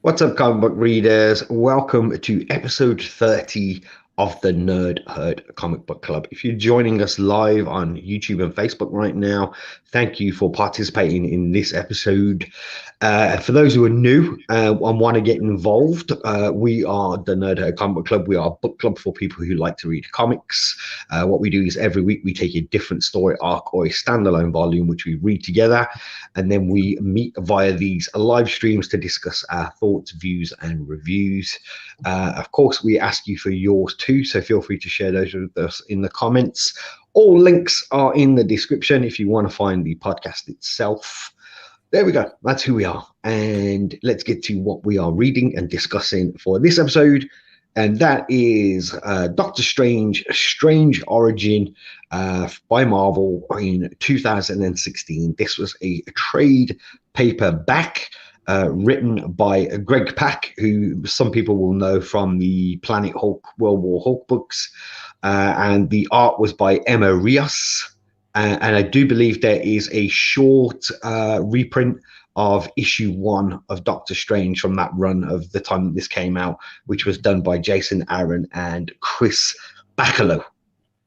What's up, comic book readers? Welcome to episode 30 of the Nerd Herd Comic Book Club. If you're joining us live on YouTube and Facebook right now, thank you for participating in this episode. For those who are new and want to get involved, we are the Nerd Herd Comic Book Club. We are a book club for people who like to read comics. What we do is every week we take a different story arc or a standalone volume, which we read together, and then we meet via these live streams to discuss our thoughts, views, and reviews. Of course, we ask you for yours too, so feel free to share those with us in the comments. All links are in the description if you want to find the podcast itself. There we go. That's who we are. And let's get to what we are reading and discussing for this episode. And that is Doctor Strange, Strange Origin by Marvel in 2016. This was a trade paperback written by Greg Pak, who some people will know from the Planet Hulk, World War Hulk books. And the art was by Emma Rios. And I do believe there is a short reprint of issue 1 of Doctor Strange from that run of the time that this came out, which was done by Jason Aaron and Chris Bachalo.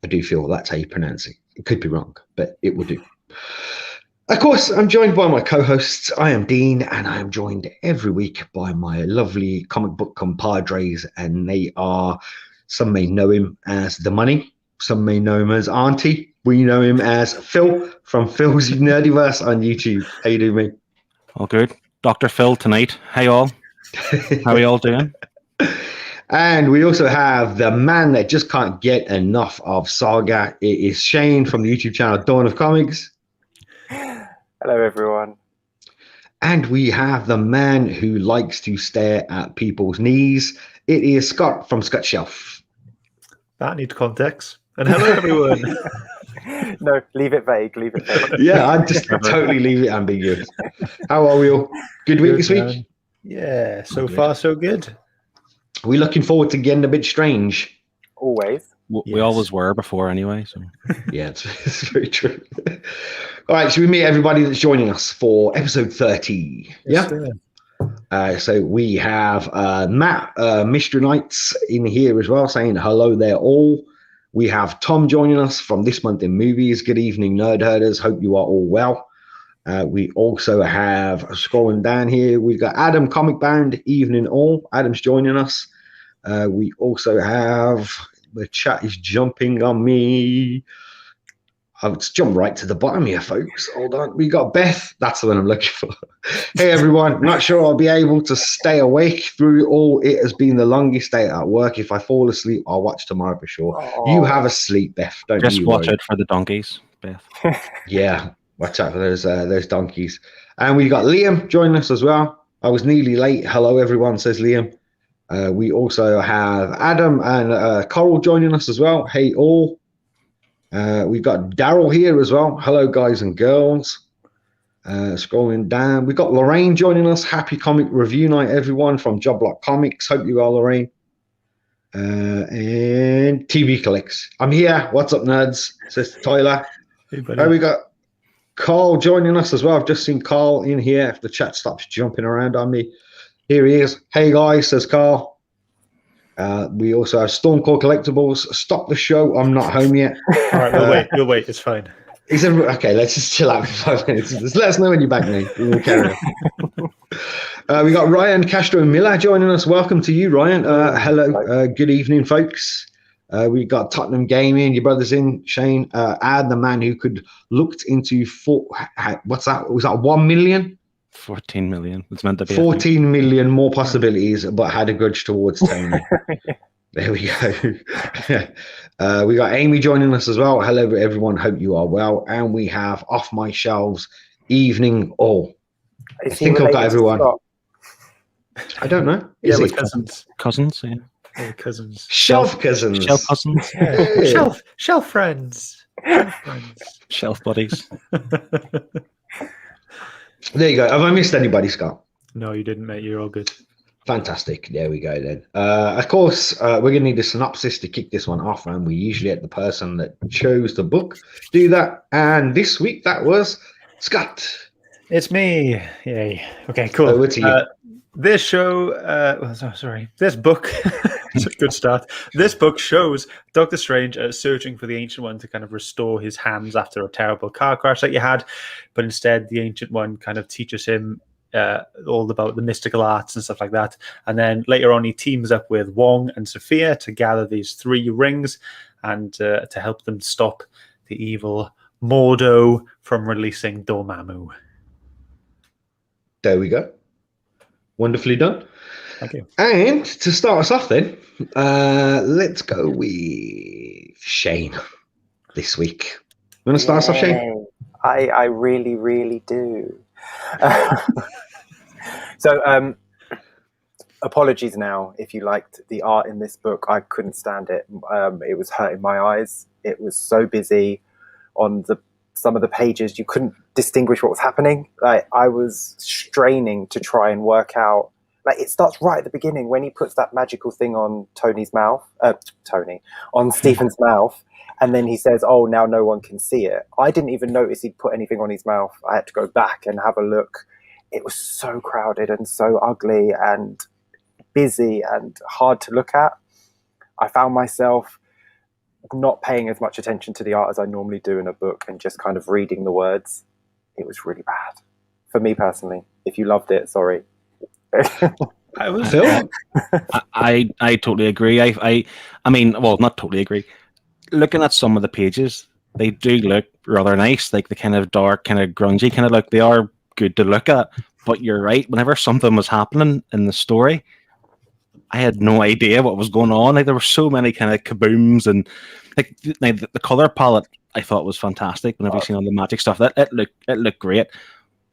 I do feel that's how you pronounce it. It could be wrong, but it will do. Of course, I'm joined by my co-hosts. I am Dean, and I am joined every week by my lovely comic book compadres, and they are, some may know him as The Money, some may know him as Auntie. We know him as Phil from Phil's Nerdiverse on YouTube. How you doing, mate? All good. Dr. Phil tonight. Hey, all. How are you all doing? And we also have the man that just can't get enough of Saga. It is Shane from the YouTube channel Dawn of Comics. Hello, everyone. And we have the man who likes to stare at people's knees. It is Scott from Scott Shelf. That needs context. And hello, everyone. No, leave it vague. Leave it vague. Yeah, I'm just totally leave it ambiguous. How are we all? Good week this week? Yeah, so far so good. Are we looking forward to getting a bit strange? Always. We always were before anyway. So yeah, it's very true. All right, should we meet everybody that's joining us for episode 30? Yes, yeah. So we have Matt, Mystery Knights, in here as well, saying hello there all. We have Tom joining us from This Month in Movies. Good evening, Nerd Herders. Hope you are all well. We also have, scrolling down here, we've got Adam, Comic Bound. Evening all. Adam's joining us. We also have, the chat is jumping on me. Let's jump right to the bottom here, folks. Hold on. We got Beth. That's the one I'm looking for. Hey, everyone. Not sure I'll be able to stay awake through all. It has been the longest day at work. If I fall asleep, I'll watch tomorrow for sure. Aww. You have a sleep, Beth. Don't just you watch worry. out for the donkeys, Beth. Yeah, watch out for those donkeys. And we got Liam joining us as well. I was nearly late. Hello, everyone, says Liam. We also have Adam and Coral joining us as well. Hey, all. We've got Daryl here as well. Hello, guys and girls. Scrolling down, we've got Lorraine joining us. Happy comic review night, everyone, from Job Block Comics. Hope you are, Lorraine. And TV Collects. I'm here. What's up, nerds? Says Tyler. Hey, buddy. We got Carl joining us as well. I've just seen Carl in here. If the chat stops jumping around on me, here he is. Hey, guys, says Carl. We also have Stormcore Collectibles. Stop the show. I'm not home yet. All right, we'll wait. It's fine. Okay, let's just chill out for 5 minutes. Just let us know when you're back, mate. We'll carry on. We got Ryan Castro Miller joining us. Welcome to you, Ryan. Hello. Good evening, folks. We got Tottenham Gaming. Your brother's in. Shane. Ad, the man who could looked into what's that? Was that 1 million? 14 million. It's meant to be 14 million more possibilities, but had a grudge towards Tony. There we go. We got Amy joining us as well. Hello, everyone. Hope you are well. And we have Off My Shelves Evening All. I think I've got everyone. I don't know. Yeah, Is we're cousins. Cousins, yeah. We're cousins. Shelf cousins. Shelf cousins. Yeah. Shelf friends. Shelf friends. Shelf buddies. There you go. Have I missed anybody, Scott? No, you didn't, mate. You're all good. Fantastic. There we go then. Of course, we're going to need a synopsis to kick this one off, and we usually let the person that chose the book do that. And this week, that was Scott. It's me. Yay. Okay, cool. Over to you. This show, this book, it's a good start. This book shows Doctor Strange searching for the Ancient One to kind of restore his hands after a terrible car crash that you had, but instead the Ancient One kind of teaches him all about the mystical arts and stuff like that. And then later on, he teams up with Wong and Sophia to gather these 3 rings and to help them stop the evil Mordo from releasing Dormammu. There we go. Wonderfully done. Thank you. And to start us off then, let's go with Shane this week. You want to start us off, Shane? I really, really do. So, apologies now if you liked the art in this book. I couldn't stand it. It was hurting my eyes. It was so busy on some of the pages. You couldn't distinguish what was happening. Like, I was straining to try and work out. Like, it starts right at the beginning when he puts that magical thing on Tony's mouth. On Stephen's mouth. And then he says, oh, now no one can see it. I didn't even notice he'd put anything on his mouth. I had to go back and have a look. It was so crowded and so ugly and busy and hard to look at. I found myself not paying as much attention to the art as I normally do in a book and just kind of reading the words. It was really bad. For me personally. If you loved it, sorry. I was Phil? I totally agree. I mean, well, not totally agree. Looking at some of the pages, they do look rather nice, like the kind of dark, kind of grungy kind of look. They are good to look at, but you're right. Whenever something was happening in the story, I had no idea what was going on. Like, there were so many kind of kabooms, and like the color palette I thought was fantastic. Whenever you seen all the magic stuff, that it looked great.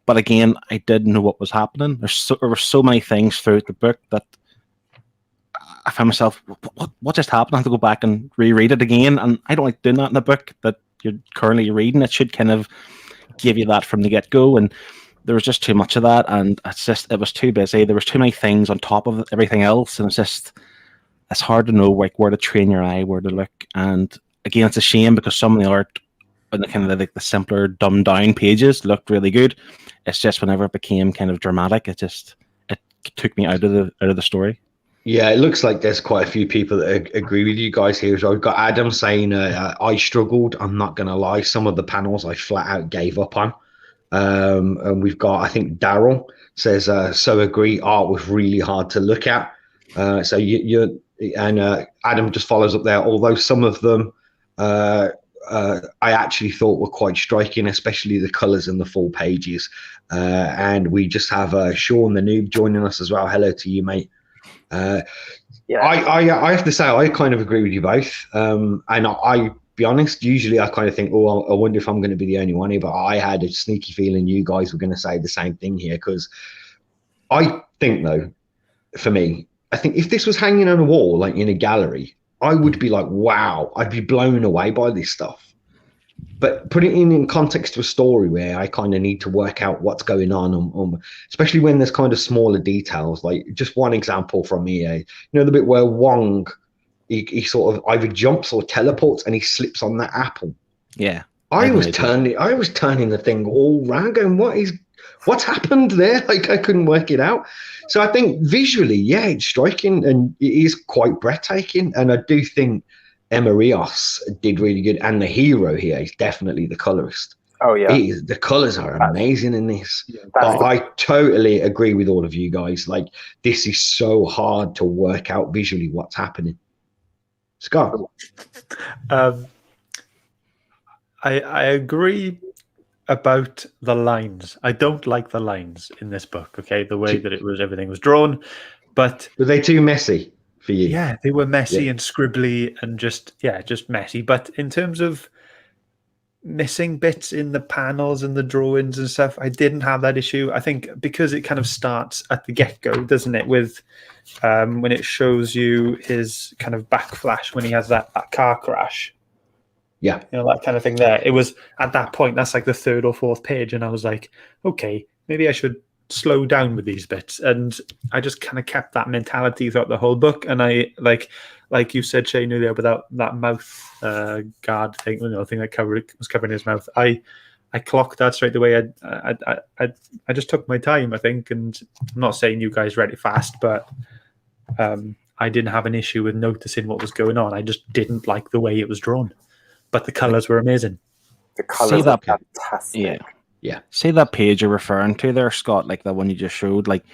But again, I didn't know what was happening. There were so many things throughout the book that I found myself, what just happened? I have to go back and reread it again, and I don't like doing that in a book that you're currently reading. It should kind of give you that from the get-go, and there was just too much of that, and it was too busy. There was too many things on top of everything else, and it's hard to know like where to train your eye, where to look. And again, it's a shame because some of the art and the kind of like the simpler, dumbed down pages looked really good. It's just whenever it became kind of dramatic, it took me out of the story. Yeah, it looks like there's quite a few people that agree with you guys here. So I've got Adam saying, I struggled. I'm not going to lie. Some of the panels I flat out gave up on. And we've got, I think Daryl says, so agree. Art was really hard to look at. So Adam just follows up there. Although some of them I actually thought were quite striking, especially the colors in the full pages. And we just have Sean the Noob joining us as well. Hello to you, mate. Yeah. I have to say I kind of agree with you both. And I be honest, usually I kind of think, oh, I wonder if I'm going to be the only one here, but I had a sneaky feeling you guys were going to say the same thing here, because I think, though, for me, I think if this was hanging on a wall, like in a gallery, I would be like, wow, I'd be blown away by this stuff. But put it in context to a story where I kind of need to work out what's going on, especially when there's kind of smaller details. Like just one example from here, you know, the bit where Wong, he sort of either jumps or teleports and he slips on that apple. Yeah. I was turning the thing all round going, what's happened there? Like I couldn't work it out. So I think visually, yeah, it's striking and it is quite breathtaking. And I do think Emma Rios did really good. And the hero here is definitely the colorist. Oh, yeah. The colors are amazing in this. Yeah, but I totally agree with all of you guys. Like, this is so hard to work out visually what's happening. Scott? I agree about the lines. I don't like the lines in this book, okay? The way that everything was drawn. But were they too messy for you? Yeah, they were messy and scribbly and just messy. But in terms of missing bits in the panels and the drawings and stuff, I didn't have that issue. I think because it kind of starts at the get-go, doesn't it, with when it shows you his kind of backflash when he has that car crash. Yeah. You know, that kind of thing there. It was at that point, that's like the third or fourth page, and I was like, okay, maybe I should slow down with these bits. And I just kind of kept that mentality throughout the whole book. And I like you said, Shane, earlier, about that mouth guard thing, thing that was covering his mouth. I I clocked that straight away. I just took my time, I think, and I'm not saying you guys read it fast, but I didn't have an issue with noticing what was going on. I just didn't like the way it was drawn, but the colors were amazing. The colors are fantastic. Yeah. Yeah. See that page you're referring to there, Scott, like the one you just showed, like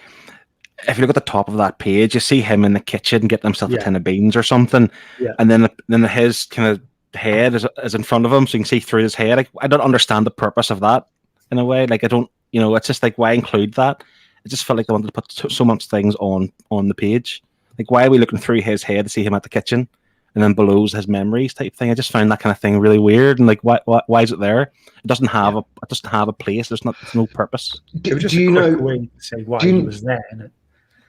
if you look at the top of that page, you see him in the kitchen getting himself a tin of beans or something, and then his kind of head is in front of him, so you can see through his head. Like, I don't understand the purpose of that in a way. Like, I don't, it's just like, why include that? I just felt like they wanted to put so much things on the page. Like, why are we looking through his head to see him at the kitchen, and then below's his memories type thing? I just found that kind of thing really weird, and like, why is it there? It doesn't have a place. There's no purpose. It was just a quick way to say why he was there. Innit?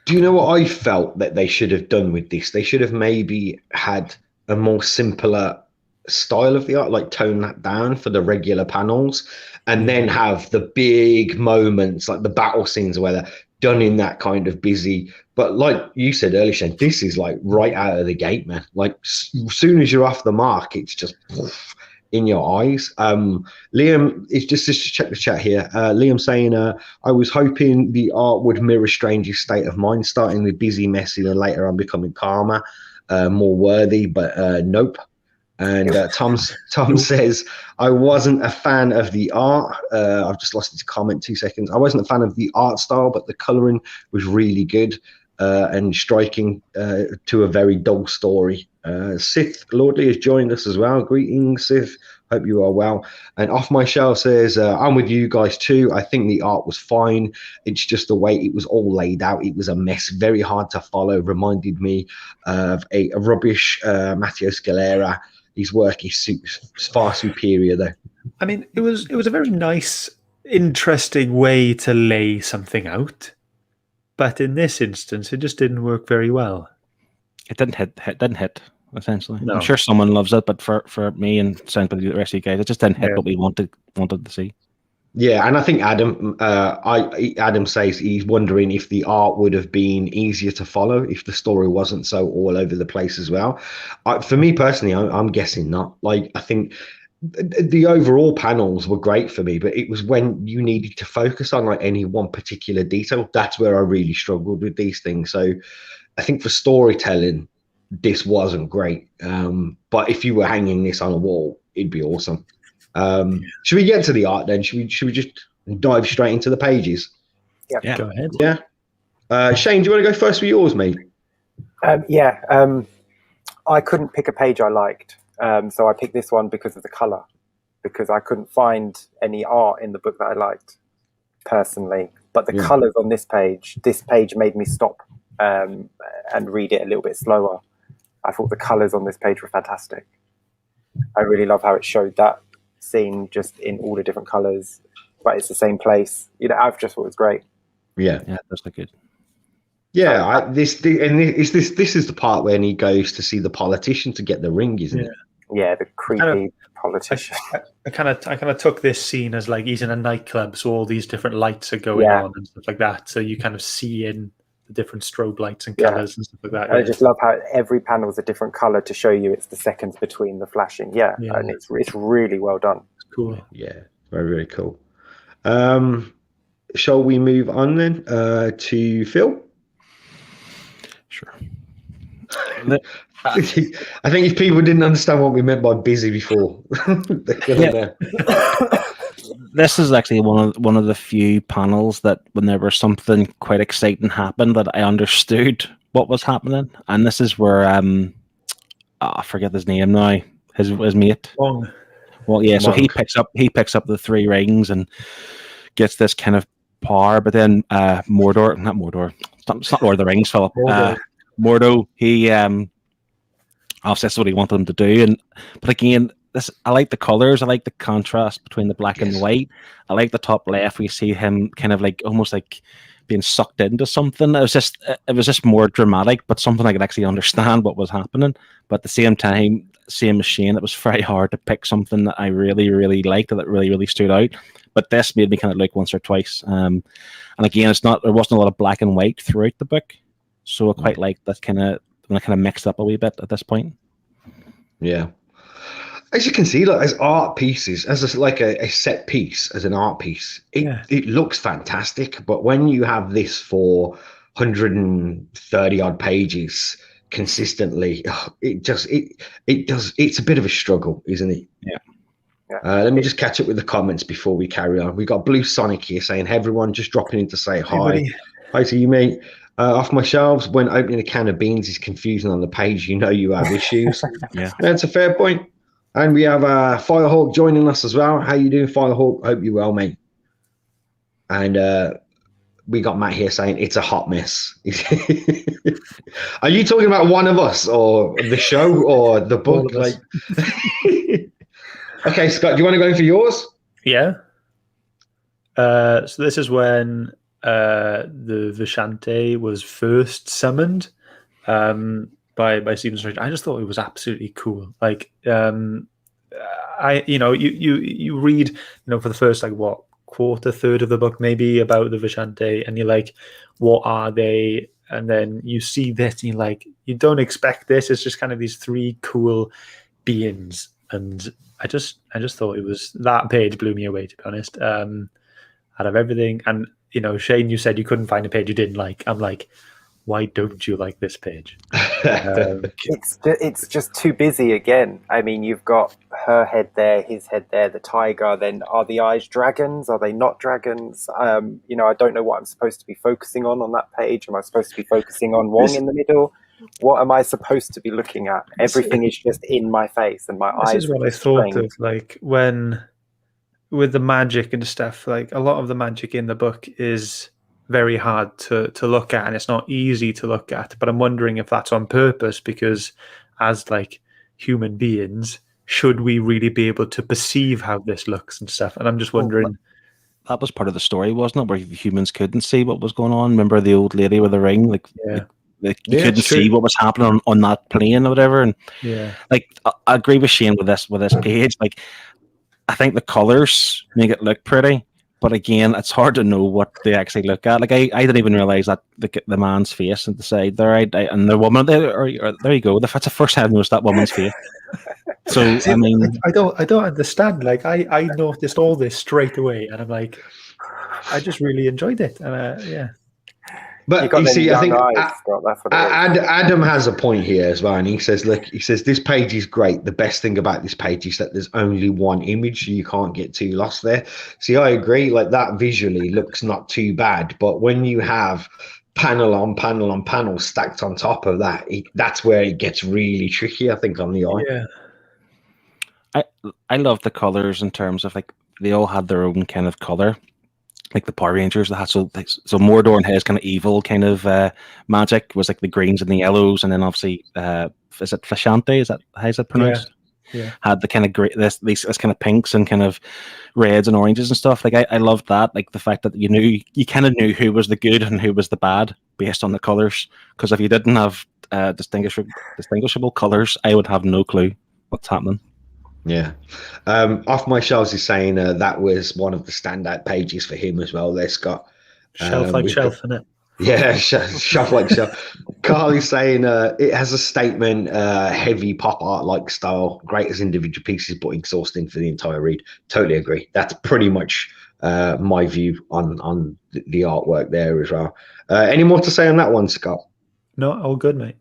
Do you know what I felt that they should have done with this? They should have maybe had a more simpler style of the art, like tone that down for the regular panels, and then have the big moments like the battle scenes where they're done in that kind of busy. But like you said earlier, Shane, this is like right out of the gate, man. Like as soon as you're off the mark, it's just poof, in your eyes. Liam, it's just to check the chat here. Liam saying, I was hoping the art would mirror Strange's state of mind, starting with busy, messy, and later on becoming calmer, more worthy, but nope. And Tom says, I wasn't a fan of the art. I've just lost his comment 2 seconds. I wasn't a fan of the art style, but the colouring was really good and striking to a very dull story. Sith Lordly has joined us as well. Greetings, Sith. Hope you are well. And Off My Shell says, I'm with you guys too. I think the art was fine. It's just the way it was all laid out. It was a mess, very hard to follow. Reminded me of a rubbish Matteo Scalera. His work is far superior, though. I mean, it was a very nice, interesting way to lay something out, but in this instance, it just didn't work very well. It didn't hit. Essentially, no. I'm sure someone loves it, but for me and the rest of you guys, it just didn't hit what we wanted to see. Yeah, and I think Adam says he's wondering if the art would have been easier to follow if the story wasn't so all over the place as well. For me personally, I'm guessing not. Like, I think the overall panels were great for me, but it was when you needed to focus on like any one particular detail, that's where I really struggled with these things. So I think for storytelling, this wasn't great. But if you were hanging this on a wall, it'd be awesome. Should we get to the art then? Should we just dive straight into the pages? Yeah. Go ahead. Yeah. Shane, do you want to go first with yours, mate? I couldn't pick a page I liked, so I picked this one because of the color, because I couldn't find any art in the book that I liked personally. But the colors on this page made me stop and read it a little bit slower. I thought the colors on this page were fantastic. I really love how it showed that scene just in all the different colors, but it's the same place. I've just thought it was great. Yeah, that's good. Yeah, this is the part when he goes to see the politician to get the ring, isn't it? Yeah, the creepy politician. I kind of took this scene as like he's in a nightclub, so all these different lights are going on and stuff like that. So you kind of see in the different strobe lights and colors and stuff like that. I just love how every panel is a different color to show you it's the seconds between the flashing. And it's really well done. It's cool. Yeah, very, very cool. Shall we move on then to Phil? Sure. I think if people didn't understand what we meant by busy before, this is actually one of the few panels that when there was something quite exciting happened that I understood what was happening, and this is where I forget his name now. His mate. Wong. Well, yeah. Monk. So he picks up the 3 rings and gets this kind of power, but then not Mordor. It's not Lord of the Rings, Philip. Mordo. He obviously that's what he wanted him to do, but again, I like the colors. I like the contrast between the black and the white. I like the top left. We see him kind of like almost like being sucked into something. It was just more dramatic, but something I could actually understand what was happening. But at the same time, same as Shane, it was very hard to pick something that I really, really liked, that really, really stood out. But this made me kind of look once or twice. And again, there wasn't a lot of black and white throughout the book, so I quite like that kind of when I kind of mixed up a wee bit at this point. Yeah. As you can see, like as art pieces, as a set piece, as an art piece, it looks fantastic. But when you have this for 130 odd pages consistently, it's a bit of a struggle, isn't it? Yeah. Let me just catch up with the comments before we carry on. We got Blue Sonic here saying, "Hey everyone, just dropping in to say hi." Hi to you, mate. Off my shelves, when opening a can of beans is confusing on the page, you know you have issues. Yeah, that's a fair point. And we have Firehawk joining us as well. How you doing, Firehawk? Hope you're well, mate. And we got Matt here saying it's a hot mess. Are you talking about one of us, or the show, or the book? Like, okay, Scott, do you want to go in for yours? Yeah. So this is when the Vashante was first summoned. By Stephen Strange. I just thought it was absolutely cool. Like, you read, for the first quarter, third of the book maybe about the Vashante, and you're like, what are they? And then you see this, and you're like, you don't expect this. It's just kind of these three cool beings, and I just thought it was, that page blew me away, to be honest. Out of everything, and Shane, you said you couldn't find a page you didn't like. I'm like, why don't you like this page? It's just too busy again. I mean, you've got her head there, his head there, the tiger. Then are the eyes dragons? Are they not dragons? I don't know what I'm supposed to be focusing on that page. Am I supposed to be focusing on Wong in the middle? What am I supposed to be looking at? Everything is just in my face, and my eyes. This is what I thought of, like, when with the magic and stuff. Like, a lot of the magic in the book is very hard to look at, and it's not easy to look at, but I'm wondering if that's on purpose, because as like human beings, should we really be able to perceive how this looks and stuff? And I'm just wondering, that was part of the story, wasn't it, where humans couldn't see what was going on? Remember the old lady with the ring? You couldn't see what was happening on that plane or whatever. And like, I agree with Shane with this page. Like, I think the colors make it look pretty, but again, it's hard to know what they actually look at. Like, I didn't even realize that the man's face at the side there, and the woman there. There you go. That's the first time I've noticed that woman's face. So see, I mean, I don't understand. Like, I noticed all this straight away, and I'm like, I just really enjoyed it. And But you see, I think Adam has a point here as well, and he says, "Look, this page is great. The best thing about this page is that there's only one image, so you can't get too lost there." See, I agree. Like, that visually looks not too bad, but when you have panel on panel on panel stacked on top of that, that's where it gets really tricky, I think, on the eye. Yeah, I love the colors in terms of, like, they all had their own kind of color. Like the Power Rangers, that had so Mordor and his kind of evil kind of magic was like the greens and the yellows, and then obviously is it Flashante? Is that how is it pronounced? Yeah. Had the kind of great this kind of pinks and kind of reds and oranges and stuff. Like, I loved that. Like, the fact that you kind of knew who was the good and who was the bad based on the colors. Because if you didn't have distinguishable colors, I would have no clue what's happening. Yeah. Off my shelves is saying that was one of the standout pages for him as well. There, Scott. Shelf like shelf, isn't it? Yeah, shelf like shelf. Carly's saying it has a statement, heavy pop art like style, great as individual pieces, but exhausting for the entire read. Totally agree. That's pretty much my view on the artwork there as well. Any more to say on that one, Scott? No, all good, mate.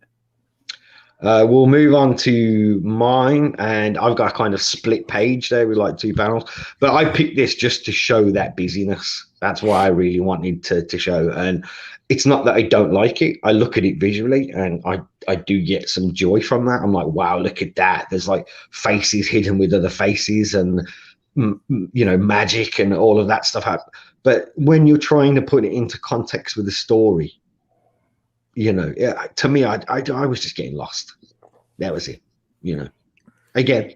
We'll move on to mine, and I've got a kind of split page there with like two panels, but I picked this just to show that busyness. That's why I really wanted to show, and it's not that I don't like it. I look at it visually, and I do get some joy from that. I'm like, wow, look at that. There's like faces hidden with other faces, and magic and all of that stuff. But when you're trying to put it into context with the story, to me, I was just getting lost. That was it. Again,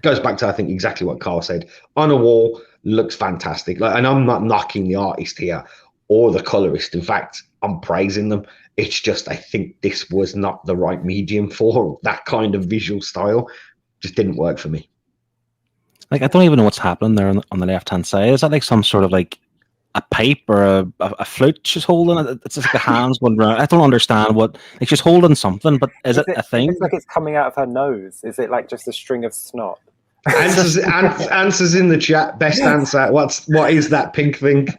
goes back to, I think, exactly what Carl said. On a wall, looks fantastic. And I'm not knocking the artist here or the colorist. In fact, I'm praising them. It's just, I think this was not the right medium for that kind of visual style. Just didn't work for me. Like, I don't even know what's happening there on the left-hand side. Is that like some sort of like a pipe or a flute she's holding? It's just like the hands going around. I don't understand what, like, she's holding something, but is it a thing? It's like it's coming out of her nose. Is it like just a string of snot? Answers in the chat. Best answer. What is that pink thing?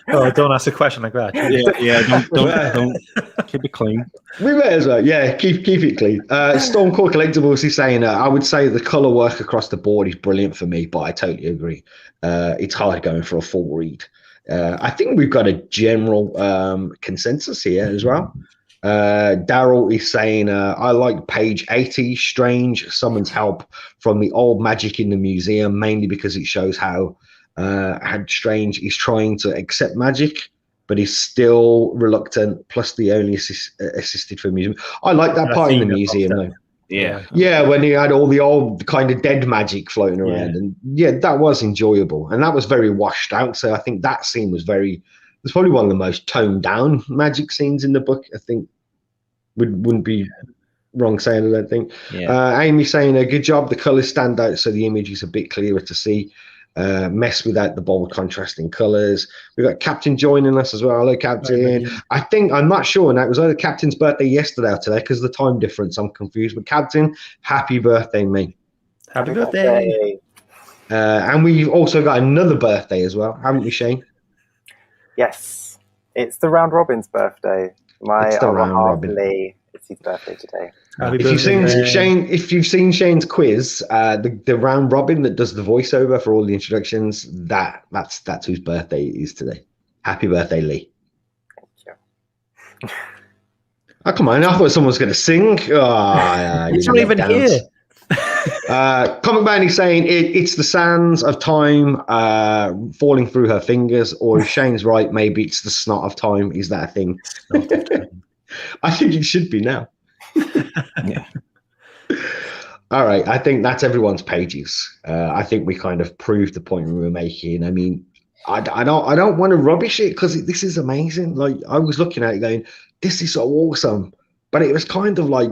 Oh, don't ask a question like that. Yeah. Don't keep it clean. We may as well. Yeah, keep it clean. Stormcore Collectibles is saying, I would say the color work across the board is brilliant for me, but I totally agree. It's hard going for a full read. I think we've got a general consensus here as well. Daryl is saying, I like page 80, Strange summons help from the old magic in the museum, mainly because it shows how Strange is trying to accept magic, but he's still reluctant, plus the only assisted for museum. I like that part in the museum, though. Yeah, when he had all the old kind of dead magic floating around. And yeah, that was enjoyable. And that was very washed out. So I think that scene was it's probably one of the most toned down magic scenes in the book. I think wouldn't be wrong saying, I don't think. Amy saying, a good job. The colors stand out, so the image is a bit clearer to see. Mess without the bold contrasting colors. We've got Captain joining us as well. Hello, Captain. I'm not sure now. It was either Captain's birthday yesterday or today because of the time difference. I'm confused. But Captain, happy birthday, mate. Happy birthday. And we've also got another birthday as well, haven't we, Shane? Yes, it's the Round Robin's birthday. My other half, Lee, it's his birthday today. If you've seen Shane's quiz, the Round Robin that does the voiceover for all the introductions, that's whose birthday it is today. Happy birthday, Lee. Thank you. Oh, come on, I thought someone was going to sing. It's not even here. Comic Man is saying it's the sands of time falling through her fingers, or if Shane's right, maybe it's the snot of time. Is that a thing? I think it should be now. Yeah. All right. I think that's everyone's pages. I think we kind of proved the point we were making. I mean, I don't want to rubbish it because this is amazing. Like, I was looking at it going, this is so awesome, but it was kind of like,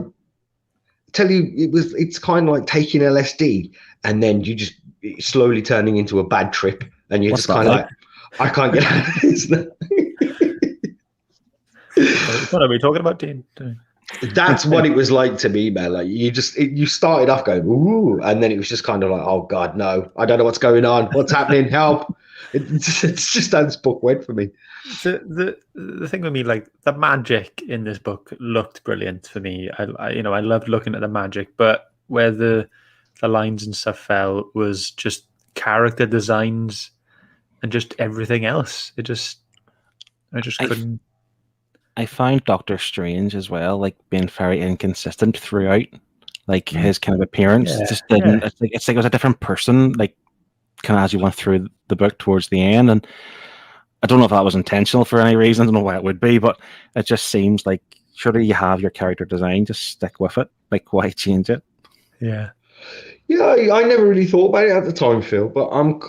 it's kind of like taking LSD and then you just slowly turning into a bad trip, and you're just kind of like, I can't get out of this. What are we talking about, Dean? That's what it was like to me, man. Like, you started off going, ooh, and then it was just kind of like, oh God, no, I don't know what's going on. What's happening? Help. It's just how this book went for me. The thing with me, like, the magic in this book looked brilliant for me. I loved looking at the magic, but where the lines and stuff fell was just character designs and just everything else. I just couldn't. I found Doctor Strange as well, like, being very inconsistent throughout. Like, his kind of appearance just didn't. It's like it was a different person, like, kind of as you went through the book towards the end. And I don't know if that was intentional for any reason. I don't know why it would be, but it just seems like, surely you have your character design, just stick with it. Like, why change it? Yeah. Yeah, I never really thought about it at the time, Phil, but I'm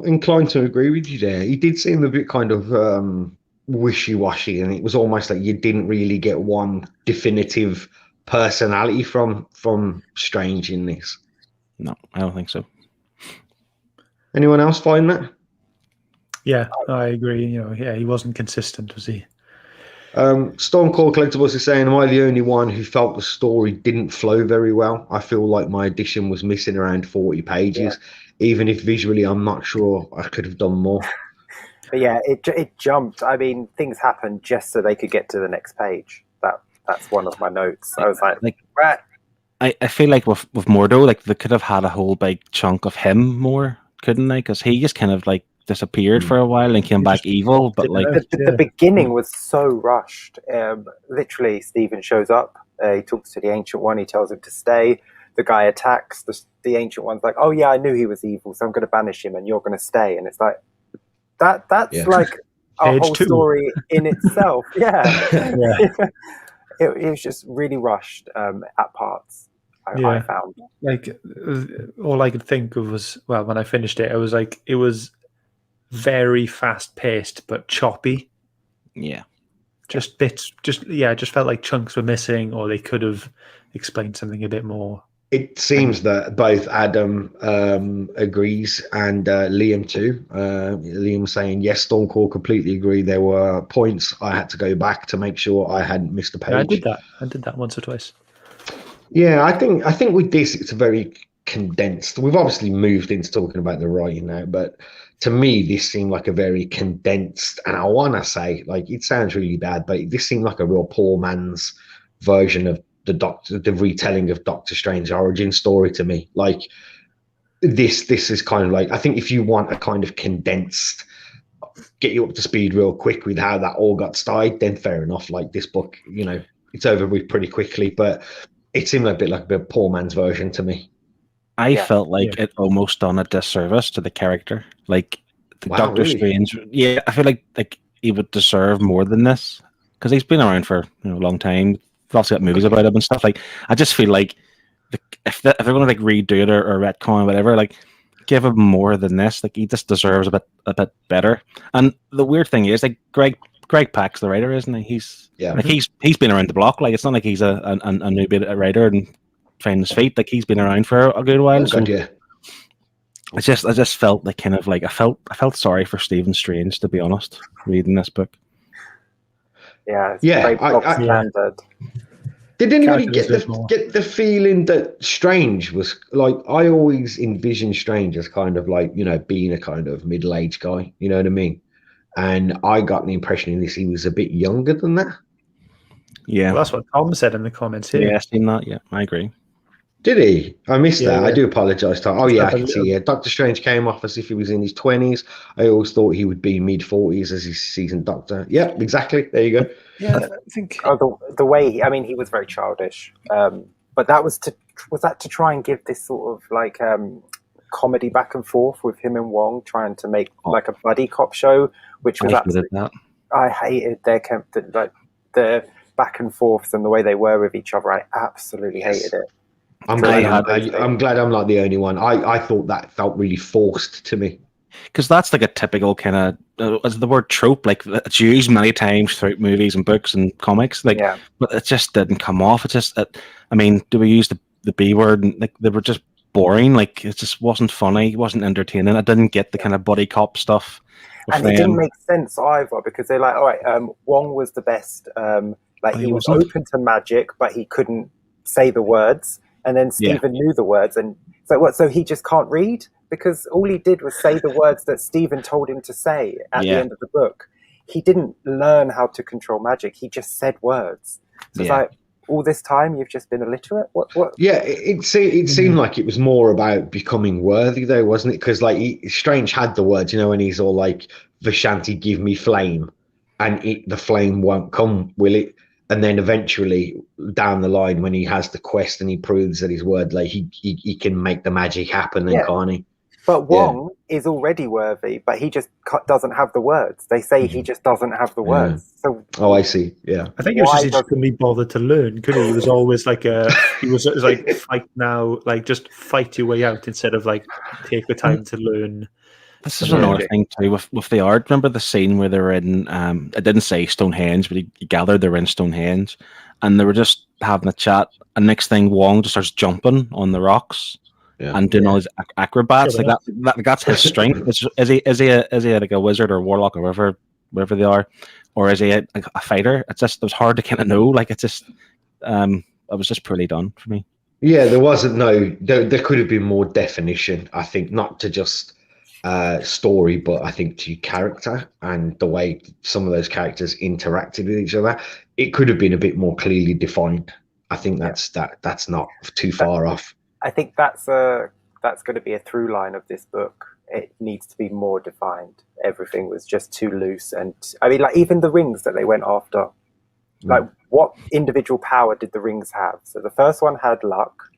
inclined to agree with you there. He did seem a bit kind of wishy-washy, and it was almost like you didn't really get one definitive personality from Strange in this. No, I don't think so. Anyone else find that? Yeah, I agree. He wasn't consistent, was he? Stormcore Collectibles is saying, am I the only one who felt the story didn't flow very well? I feel like my edition was missing around 40 pages. Even if visually I'm not sure I could have done more. But yeah, it jumped. I mean, things happened just so they could get to the next page. That's one of my notes. I was like right. I feel like with Mordo, like, they could have had a whole big chunk of him more, couldn't they? Because he just kind of like disappeared for a while and came back evil. But like the beginning was so rushed. Literally, Stephen shows up. He talks to the Ancient One. He tells him to stay. The guy attacks. The Ancient One's like, oh yeah, I knew he was evil, so I'm going to banish him, and you're going to stay. And it's like, that's like a whole story in itself. It was just really rushed at parts. I found, like, all I could think of was, well, when I finished it, I was like, it was very fast paced but choppy. Just bits, just felt like chunks were missing, or they could have explained something a bit more. It seems that both Adam agrees and Liam too. Liam saying, yes, Stormcore, completely agree. There were points I had to go back to make sure I hadn't missed a page. I did that once or twice. Yeah, I think with this, it's a very condensed. We've obviously moved into talking about the writing now, but to me, this seemed like a very condensed, and I want to say, like, it sounds really bad, but this seemed like a real poor man's version of the retelling of Doctor Strange's origin story to me. Like, this is kind of like, I think if you want a kind of condensed, get you up to speed real quick with how that all got started, then fair enough. Like, this book, you know, it's over with pretty quickly, but it seemed a bit like a poor man's version to me. I felt like it almost done a disservice to the character. Like, the Doctor Strange, I feel like he would deserve more than this, because he's been around for a long time. We've also got movies about him and stuff. Like, I just feel like if they're going to like redo it or retcon or whatever, like, give him more than this. Like, he just deserves a bit better. And the weird thing is, like, Greg Pak's the writer, isn't he? He's been around the block. Like, it's not like he's a new bit writer and finding his feet. Like, he's been around for a good while. I just felt like kind of like I felt sorry for Stephen Strange, to be honest, reading this book. Yeah, standard. Did anybody get the feeling that Strange was like? I always envisioned Strange as kind of like, you know, being a kind of middle-aged guy. You know what I mean? And I got the impression in this he was a bit younger than that. Yeah, well, that's what Tom said in the comments here. Yeah, I've seen that. Yeah, I agree. Did he? I missed that. I do apologise, Tom. Oh, yeah, I can see. Yeah, Doctor Strange came off as if he was in his 20s. I always thought he would be mid-40s as his seasoned Doctor. Yeah, exactly. There you go. Yeah, I think the way he was very childish. But that was to try and give this sort of like comedy back and forth with him and Wong, trying to make like a buddy cop show, which was I hated the back and forths and the way they were with each other. I absolutely hated it. I'm glad I'm not the only one. I thought that felt really forced to me. Because that's like a typical kind of, as the word trope, like it's used many times throughout movies and books and comics. Like, but it just didn't come off. It just, I mean, do we use the B word? And, like, they were just boring. Like, it just wasn't funny. It wasn't entertaining. I didn't get the kind of buddy cop stuff. And it didn't make sense either, because they're like, all right, Wong was the best. Like, he was open to magic, but he couldn't say the words. And then Stephen knew the words, and so what? So he just can't read, because all he did was say the words that Stephen told him to say at the end of the book. He didn't learn how to control magic. He just said words. So it's like, all this time you've just been illiterate. What? Yeah, it seemed like it was more about becoming worthy, though, wasn't it? Because like Strange had the words, you know, and he's all like, "Vishanti, give me flame," and the flame won't come, will it? And then eventually down the line, when he has the quest and he proves that his word, like he can make the magic happen, then can't he? But Wong is already worthy, but he just doesn't have the words. They say he just doesn't have the words. So I see. Yeah, I think it was just couldn't be bothered to learn, could he? He was always like he was like fight now, like just fight your way out instead of like take the time to learn. This is another thing too with the art. Remember the scene where they were in? It didn't say Stonehenge, but he gathered they were in Stonehenge, and they were just having a chat. And next thing, Wong just starts jumping on the rocks and doing all his acrobats. Like that's his strength. Is he like a wizard or warlock or whatever they are, or is he a fighter? It was hard to kind of know. Like, it was just poorly done for me. Yeah, there wasn't there could have been more definition. I think, not to just story, but I think to character and the way some of those characters interacted with each other, it could have been a bit more clearly defined. I think that's not too far off. I think that's going to be a through line of this book. It needs to be more defined. Everything was just too loose, and I mean, like, even the rings that they went after, like, what individual power did the rings have? So the first one had luck.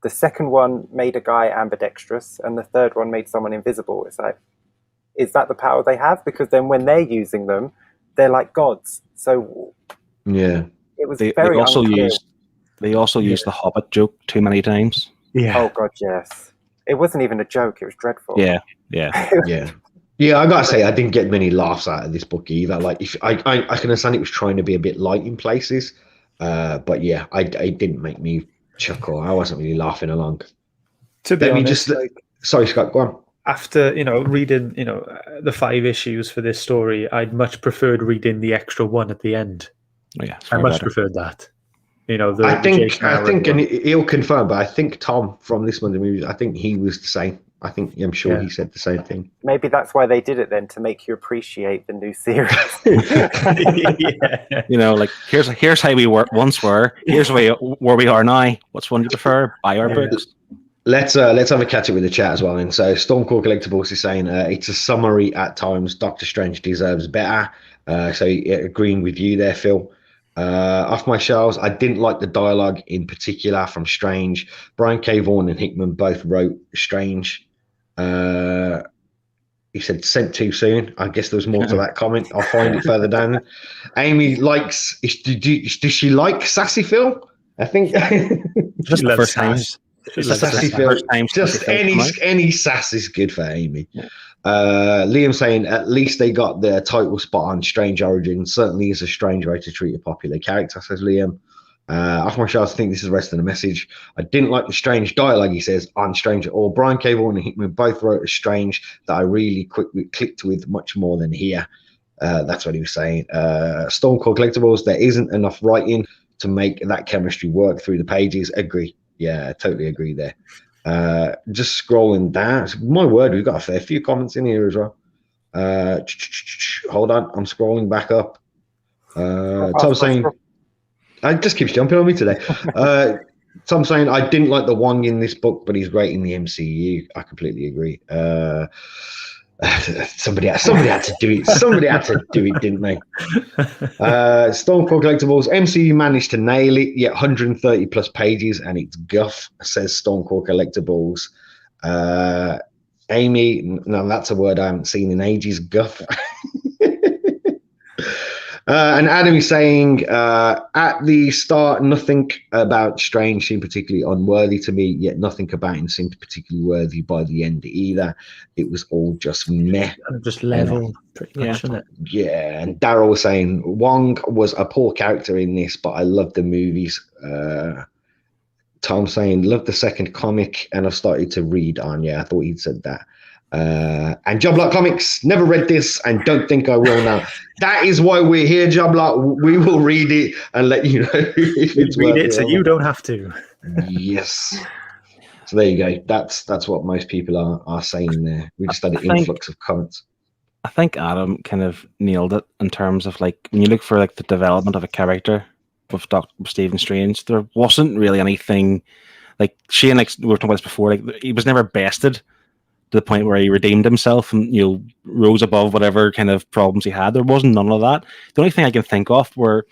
The second one made a guy ambidextrous, and the third one made someone invisible. It's like, is that the power they have? Because then when they're using them, they're like gods. So yeah, it was very unclear. They also used the Hobbit joke too many times. Yeah. Oh god, yes. It wasn't even a joke. It was dreadful. Yeah. Yeah, I gotta say, I didn't get many laughs out of this book either. Like, if I can understand it was trying to be a bit light in places, but yeah, it didn't make me chuckle. I wasn't really laughing along. To be honest, sorry, Scott, go on. After reading the 5 issues for this story, I'd much preferred reading the extra one at the end. Oh, yeah, I much preferred that. You know, I think, Jason Aaron and one. he'll confirm, but I think Tom from this Monday Movies, I think he was the same. I'm sure he said the same thing. Maybe that's why they did it then, to make you appreciate the new series. Yeah. You know, like here's how we once were. Here's where we are now. What's one you prefer? Buy our books. Let's have a catch up with the chat as well. And so Stormcore Collectibles is saying it's a summary at times. Doctor Strange deserves better. So agreeing with you there, Phil. Off my shelves, I didn't like the dialogue in particular from Strange. Brian K. Vaughan and Hickman both wrote Strange. He said sent too soon. I guess there was more to that comment. I'll find it further down. Amy likes. Does she like Sassy Phil? I think Just the first time. Sassy Phil. Just any sass is good for Amy. Yeah. Liam saying at least they got their title spot on. Strange Origin certainly is a strange way to treat a popular character, says Liam. Off my shelves, I think this is the rest of the message. I didn't like the Strange dialogue, he says, on Strange at all. Brian K. Vaughan and Hickman both wrote a Strange that I really quickly clicked with much more than here. That's what he was saying. Stormcore Collectibles, there isn't enough writing to make that chemistry work through the pages. Agree. Yeah, totally agree there. Just scrolling down. My word, we've got a fair few comments in here as well. Hold on, I'm scrolling back up. Tom saying... It just keeps jumping on me today. Tom saying, I didn't like the Wong in this book, but he's great in the MCU. I completely agree. Somebody had to do it. Somebody had to do it, didn't they? Stormcore Collectibles, MCU managed to nail it, yet 130 plus pages, and it's guff, says Stormcore Collectibles. Amy, no, that's a word I haven't seen in ages, guff. And Adam is saying, at the start, nothing about Strange seemed particularly unworthy to me, yet nothing about him seemed particularly worthy by the end either. It was all just meh. Just level, pretty much, isn't it? Yeah, and Daryl was saying, Wong was a poor character in this, but I loved the movies. Tom saying, love the second comic, and I've started to read on. Yeah, I thought he'd said that. And Joblot Comics, never read this and don't think I will now. That is why we're here, Joblot. We will read it and let you know if it's read it so you don't have to. Yes. So there you go. That's what most people are saying there. We just had an influx of comments. I think Adam kind of nailed it in terms of like when you look for like the development of a character with Stephen Strange, there wasn't really anything like Shane, like we were talking about this before, like he was never bested to the point where he redeemed himself and, you know, rose above whatever kind of problems he had. There wasn't none of that. The only thing I can think of were,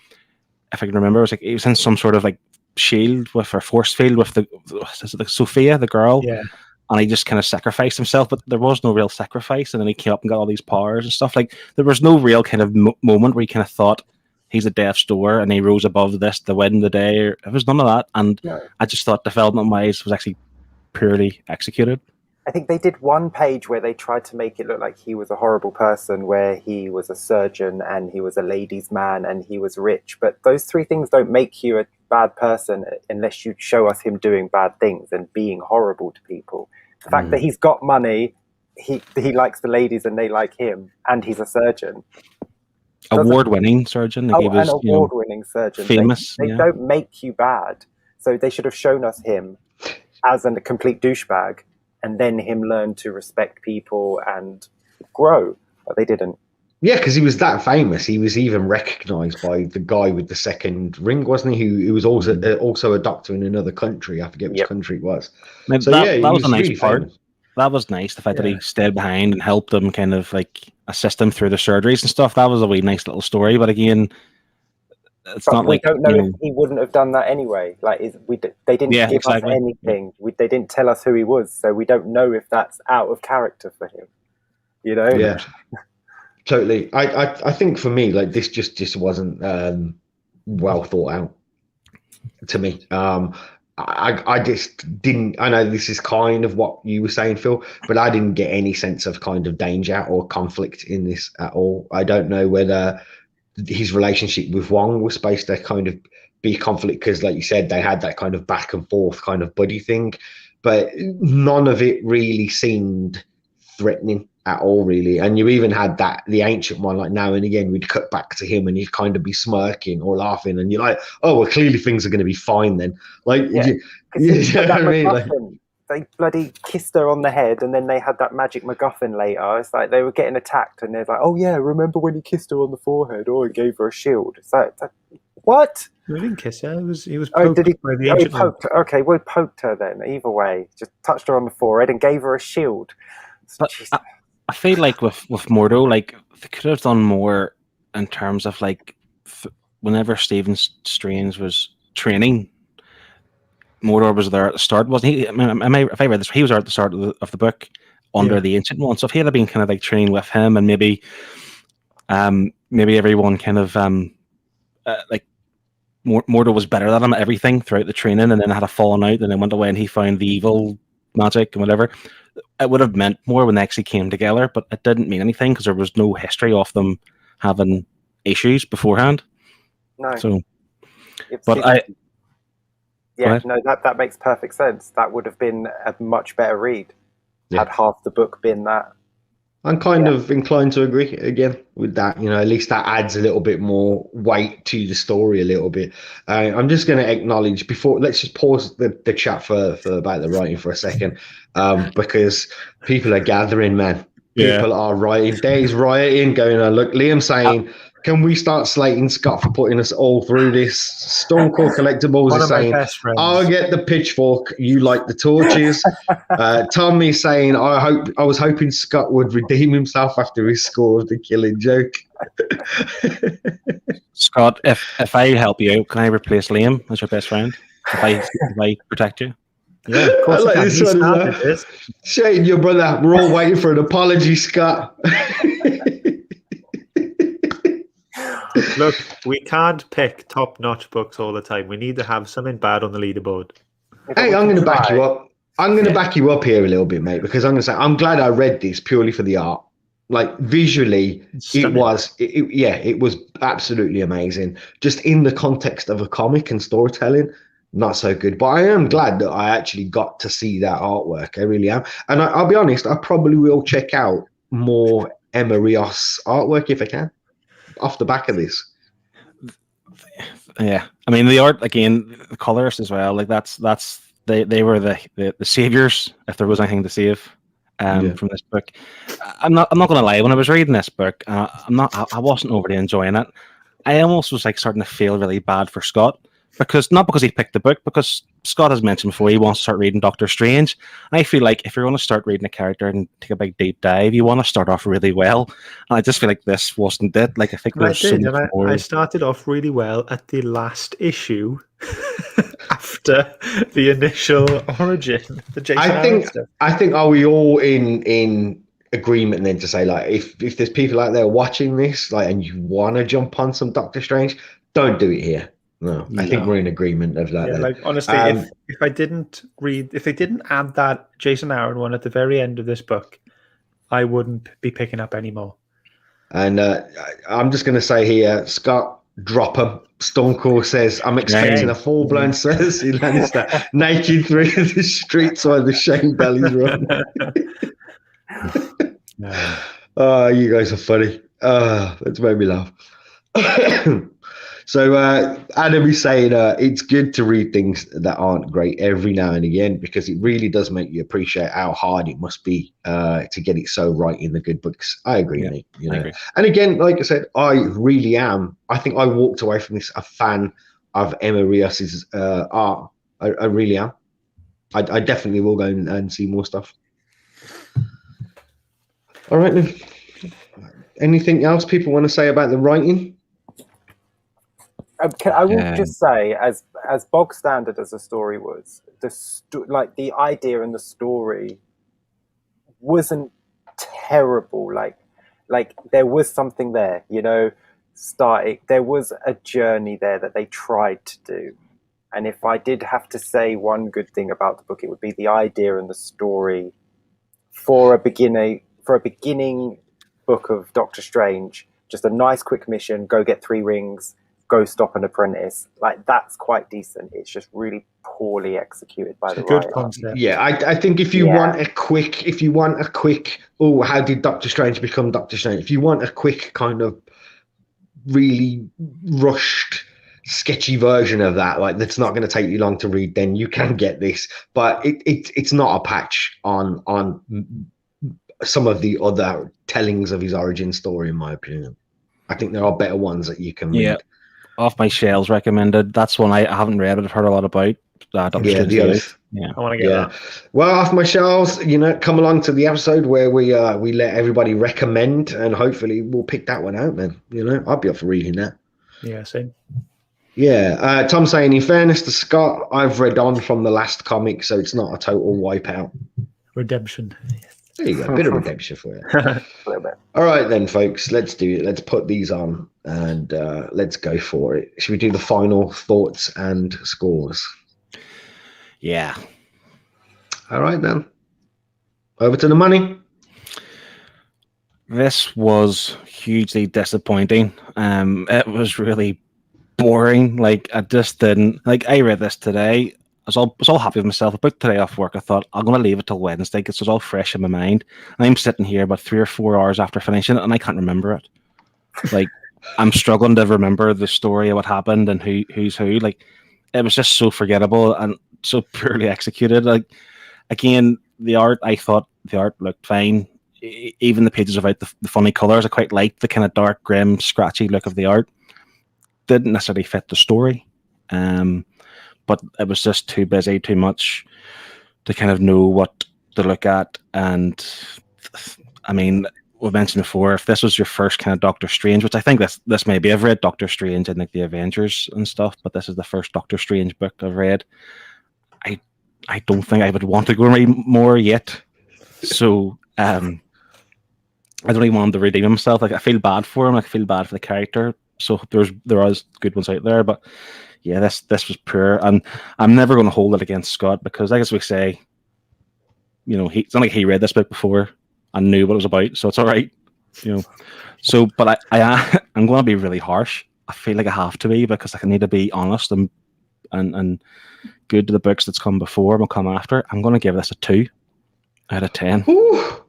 if I can remember, was like he was in some sort of like shield with or force field with the Sophia, the girl, and he just kind of sacrificed himself. But there was no real sacrifice, and then he came up and got all these powers and stuff. Like there was no real kind of moment where he kind of thought he's a Death's Door and he rose above this to win the day. There was none of that, and I just thought development wise was actually purely executed. I think they did one page where they tried to make it look like he was a horrible person, where he was a surgeon and he was a ladies' man and he was rich. But those three things don't make you a bad person unless you show us him doing bad things and being horrible to people. The fact that he's got money, he likes the ladies and they like him, and he's a surgeon. Award-winning surgeon. Like he was, an award-winning surgeon. Famous. They don't make you bad. So they should have shown us him as a complete douchebag, and then him learn to respect people and grow. But they didn't. Yeah, because he was that famous. He was even recognised by the guy with the second ring, wasn't he? Who was also a doctor in another country. I forget which country it was. So that was a nice really part. Famous. That was nice. The fact that he stayed behind and helped them kind of like assist him through the surgeries and stuff. That was a wee nice little story. But again, it's not like, don't know if he wouldn't have done that anyway. Like they didn't give us anything. They didn't tell us who he was, so we don't know if that's out of character for him. You know? Yeah, totally. I think for me, like this just wasn't well thought out to me. I just didn't. I know this is kind of what you were saying, Phil, but I didn't get any sense of kind of danger or conflict in this at all. I don't know whether his relationship with Wong was supposed to kind of be conflict because, like you said, they had that kind of back and forth kind of buddy thing, but none of it really seemed threatening at all, really. And you even had the ancient one, like now and again we'd cut back to him and he'd kind of be smirking or laughing, and you're like, oh well, clearly things are going to be fine then. Like, Yeah, you know what I mean? Like, they bloody kissed her on the head, and then they had that magic MacGuffin later. It's like they were getting attacked, and they're like, "Oh yeah, remember when he kissed her on the forehead? Or he gave her a shield." It's like what? He didn't kiss her. He was Oh, poked did he? by the Oh, he ancient one. poked her. Okay, well, he poked her then. Either way, just touched her on the forehead and gave her a shield. But I feel like with Mordo, like they could have done more in terms of like whenever Stephen Strange was training, Mordor was there at the start, wasn't he? I mean, if I read this, he was there at the start of the book under the Ancient One. So if he had been kind of like training with him, and maybe everyone kind of like Mordor was better than him at everything throughout the training, and then had a falling out, and then went away and he found the evil magic and whatever. It would have meant more when they actually came together, but it didn't mean anything because there was no history of them having issues beforehand. No. So, but yeah, no, that makes perfect sense. That would have been a much better read had half the book been that. I'm kind of inclined to agree again with that. You know, at least that adds a little bit more weight to the story a little bit. I'm just going to acknowledge let's just pause the chat for about the writing for a second, because people are gathering, man. People are writing. Dave's writing, going, look, Liam saying, can we start slating Scott for putting us all through this? Stormcore Collectibles is saying, I'll get the pitchfork, you like the torches. Tommy saying, I was hoping Scott would redeem himself after his score of the Killing Joke. Scott, if I help you out, can I replace Liam as your best friend? If I protect you? Yeah, of course. I like this one. Shane, your brother, we're all waiting for an apology, Scott. Look, we can't pick top-notch books all the time. We need to have something bad on the leaderboard. Hey, I'm going to back you up. I'm going to back you up here a little bit, mate, because I'm going to say I'm glad I read this purely for the art. Like visually, it was absolutely amazing. Just in the context of a comic and storytelling, not so good. But I am glad that I actually got to see that artwork. I really am. And I'll be honest, I probably will check out more Emma Rios artwork if I can, off the back of this. Yeah, I mean the art again, the colors as well. Like they were the saviors if there was anything to save from this book. I'm not going to lie. When I was reading this book, I wasn't overly enjoying it. I almost was like starting to feel really bad for Scott. Not because he picked the book, because Scott has mentioned before he wants to start reading Doctor Strange. I feel like if you're going to start reading a character and take a big deep dive, you want to start off really well. And I just feel like this wasn't it. Like I think I started off really well at the last issue after the initial origin. The Jason I think are we all in agreement then to say, like, if there's people out there watching this, like, and you want to jump on some Doctor Strange, don't do it here. No, I think we're in agreement of that. Yeah, like honestly, if they didn't add that Jason Aaron one at the very end of this book, I wouldn't be picking up anymore. And I'm just going to say here, Scott, drop him. Stormcore says, I'm expecting a full-blown Cersei Lannister naked through the streets while the Shane bellies run. Oh, you guys are funny. That's made me laugh. So Adam is saying it's good to read things that aren't great every now and again, because it really does make you appreciate how hard it must be to get it so right in the good books. I agree, mate. You know? I agree. And again, like I said, I really am. I think I walked away from this a fan of Emma Rios's art. I really am. I definitely will go and see more stuff. All right, then. Anything else people want to say about the writing? I will just say, as bog standard as the story was, the idea and the story wasn't terrible. Like there was something there, you know. There was a journey there that they tried to do, and if I did have to say one good thing about the book, it would be the idea and the story for a beginning book of Doctor Strange. Just a nice quick mission: go get 3 rings. go stop an apprentice. Like, that's quite decent. It's just really poorly executed by the Good writer. concept. Yeah, I think if you want a quick, oh, how did Doctor Strange become Doctor Strange? If you want a quick kind of really rushed, sketchy version of that, like that's not going to take you long to read, then you can get this. But it's not a patch on some of the other tellings of his origin story, in my opinion. I think there are better ones that you can read. Off My Shelves recommended. That's one I haven't read, but I've heard a lot about. Doctor Strange. I want to get that. Well, Off My Shelves, come along to the episode where we let everybody recommend, and hopefully we'll pick that one out, man. I'd be up for reading that. Yeah, same. Yeah, Tom saying, in fairness to Scott, I've read on from the last comic, so it's not a total wipeout. Redemption. There you go, a bit of redemption for you. A little bit. All right then, folks, let's do it. Let's put these on and let's go for it. Should we do the final thoughts and scores? Yeah. All right then. Over to the money. This was hugely disappointing. It was really boring. Like, I just didn't I read this today. I was all happy with myself. I booked today off work. I thought I'm going to leave it till Wednesday because it was all fresh in my mind. And I'm sitting here about 3 or 4 hours after finishing it, and I can't remember it. Like, I'm struggling to remember the story of what happened and who's who. Like, it was just so forgettable and so poorly executed. Like, again, the art, I thought the art looked fine. Even the pages about the funny colors, I quite liked the kind of dark, grim, scratchy look of the art. Didn't necessarily fit the story. But it was just too busy, too much to kind of know what to look at. And I mean, we mentioned before, if this was your first kind of Doctor Strange, which I think this may be, I've read Doctor Strange in like the Avengers and stuff, but this is the first Doctor Strange book I've read. I don't think I would want to go and read more yet. So I don't even want him to redeem himself. Like, I feel bad for him. I feel bad for the character. So there are good ones out there, but yeah, this was poor, and I'm never going to hold it against Scott because, like as we say, it's not like he read this book before and knew what it was about, so it's all right, So, but I'm going to be really harsh. I feel like I have to be because I need to be honest and good to the books that's come before and will come after. I'm going to give this a 2 out of 10. Ooh.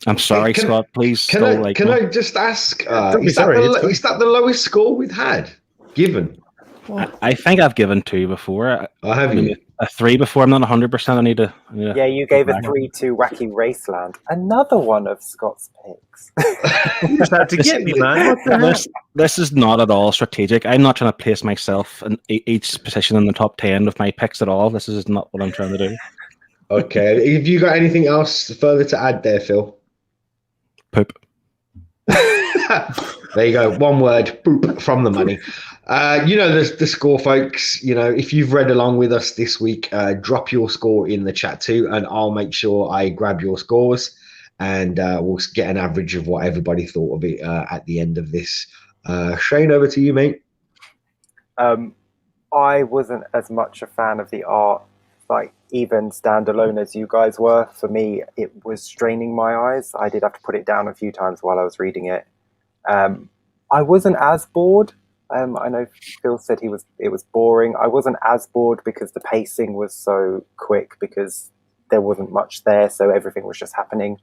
I'm sorry, Scott. Please. Can I just ask? Is that the lowest score we've had given? I think I've given 2 before. I have you a 3 before. I'm not 100%. I need to. Yeah, you gave a 3 to Wacky Raceland. Another one of Scott's picks. You just had to get me, man. What the this is not at all strategic. I'm not trying to place myself in each position in the top 10 with my picks at all. This is not what I'm trying to do. Okay. Have you got anything else further to add there, Phil? Poop. There you go. One word, poop, from the money. The score, folks. If you've read along with us this week, drop your score in the chat too, and I'll make sure I grab your scores, and we'll get an average of what everybody thought of it at the end of this. Shane, over to you, mate. I wasn't as much a fan of the art, like even standalone as you guys were. For me, it was straining my eyes. I did have to put it down a few times while I was reading it. I wasn't as bored. I know Phil said it was boring. I wasn't as bored because the pacing was so quick because there wasn't much there, so everything was just happening.